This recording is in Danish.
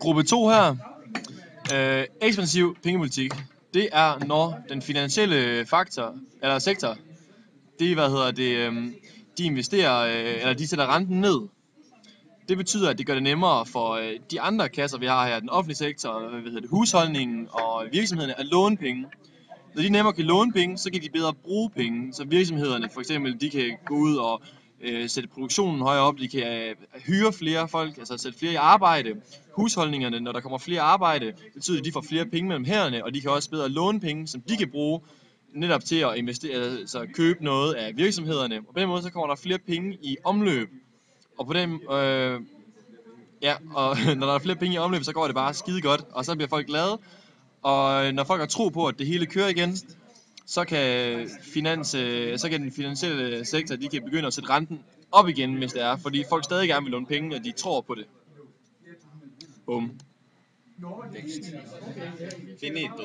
Gruppe 2 her. Ekspansiv pengepolitik. Det er når den finansielle faktor eller sektor, de investerer eller de sætter renten ned. Det betyder, at det gør det nemmere for de andre kasser, vi har her, den offentlige sektor, husholdningen og virksomhederne, at låne penge. Når de nemmere kan låne penge, så kan de bedre bruge penge, så virksomhederne for eksempel, de kan gå ud og sætte produktionen højere op, de kan hyre flere folk, altså sætte flere i arbejde. Husholdningerne, når der kommer flere arbejde, betyder at de får flere penge mellem hænderne, og de kan også bedre låne penge, som de kan bruge netop til at investere, altså købe noget af virksomhederne. Og på den måde så kommer der flere penge i omløb. Og på den, og når der er flere penge i omløb, så går det bare skide godt, og så bliver folk glade. Og når folk har tro på, at det hele kører igen, så kan den finansielle sektor, de kan begynde at sætte renten op igen, hvis det er, fordi folk stadig gerne vil låne penge, og de tror på det. Bum. Finito.